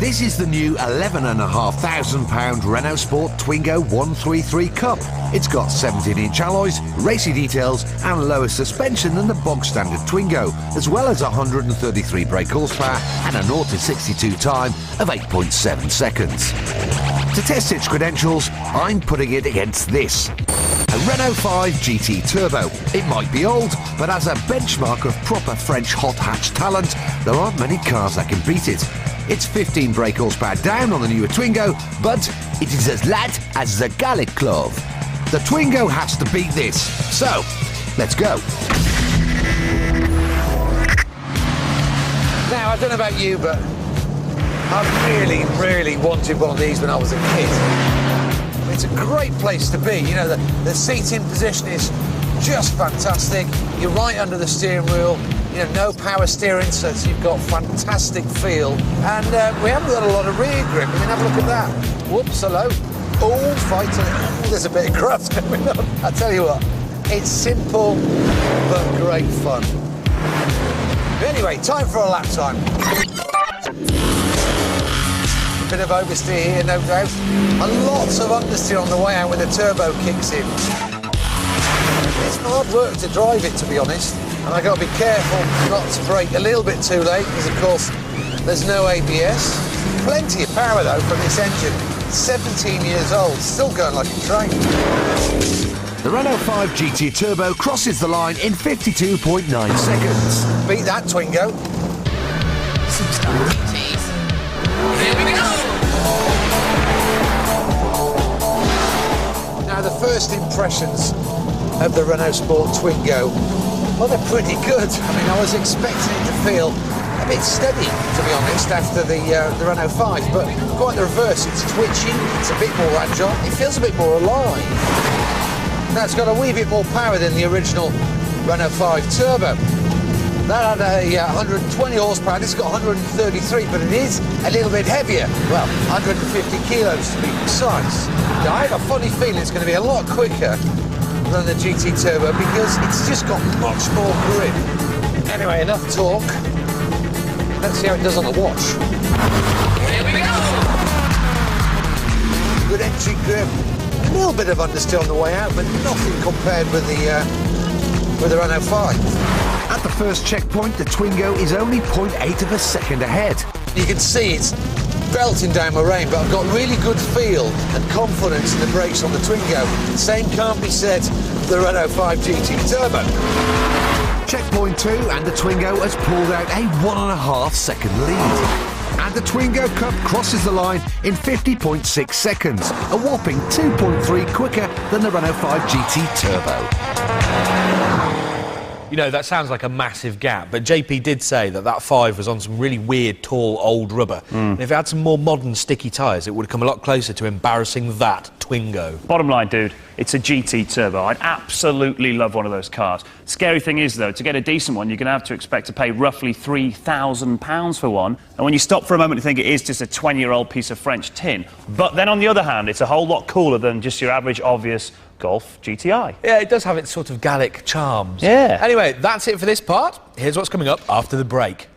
This is the new £11,500 Renault Sport Twingo 133 Cup. It's got 17-inch alloys, racy details and lower suspension than the bog standard Twingo, as well as 133 brake horsepower and a 0 to 62 time of 8.7 seconds. To test its credentials, I'm putting it against this. A Renault 5 GT Turbo. It might be old, but as a benchmark of proper French hot hatch talent, there aren't many cars that can beat it. It's 15 brake horsepower down on the newer Twingo, but it is as light as the Gallic Clove. The Twingo has to beat this. So, let's go. Now, I don't know about you, but I really wanted one of these when I was a kid. It's a great place to be. You know, the seating position is just fantastic. You're right under the steering wheel. You know, no power steering, so you've got fantastic feel. And we haven't got a lot of rear grip. I mean, have a look at that. Whoops, hello. Oh, fighting. Oh, there's a bit of graft going on. I tell you what, it's simple but great fun. Anyway, time for a lap time. Bit of oversteer here, no doubt. And lots of understeer on the way out when the turbo kicks in. It's hard work to drive it, to be honest. And I've got to be careful not to brake a little bit too late, because of course there's no ABS. Plenty of power though from this engine. 17 years old, still going like a train. The Renault 5 GT Turbo crosses the line in 52.9 seconds. Beat that, Twingo. Here we go! Now, the first impressions of the Renault Sport Twingo, well, they're pretty good. I mean, I was expecting it to feel a bit steady, to be honest, after the Renault 5, but quite the reverse. It's twitchy, it's a bit more agile, it feels a bit more alive. Now, it's got a wee bit more power than the original Renault 5 Turbo. That had a 120 horsepower, this got 133, but it is a little bit heavier. Well, 150 kilos to be precise. Now, I have a funny feeling it's going to be a lot quicker than the GT Turbo because it's just got much more grip. Anyway, enough talk. Let's see how it does on the watch. Here we go! Good entry grip. A little bit of understeer on the way out, but nothing compared with the Renault 5. At the first checkpoint, the Twingo is only 0.8 of a second ahead. You can see it's belting down my rein, but I've got really good feel and confidence in the brakes on the Twingo. The same can't be said for the Renault 5 GT Turbo. Checkpoint 2, and the Twingo has pulled out a 1.5 second lead. And the Twingo Cup crosses the line in 50.6 seconds, a whopping 2.3 quicker than the Renault 5 GT Turbo. You know, that sounds like a massive gap, but JP did say that 5 was on some really weird, tall, old rubber. And if it had some more modern, sticky tyres, it would have come a lot closer to embarrassing that Twingo. Bottom line, dude, it's a GT Turbo. I'd absolutely love one of those cars. Scary thing is, though, to get a decent one, you're going to have to expect to pay roughly £3,000 for one. And when you stop for a moment, you think it is just a 20-year-old piece of French tin. But then, on the other hand, it's a whole lot cooler than just your average, obvious Golf GTI. Yeah, it does have its sort of Gallic charms. Yeah. Anyway, that's it for this part. Here's what's coming up after the break.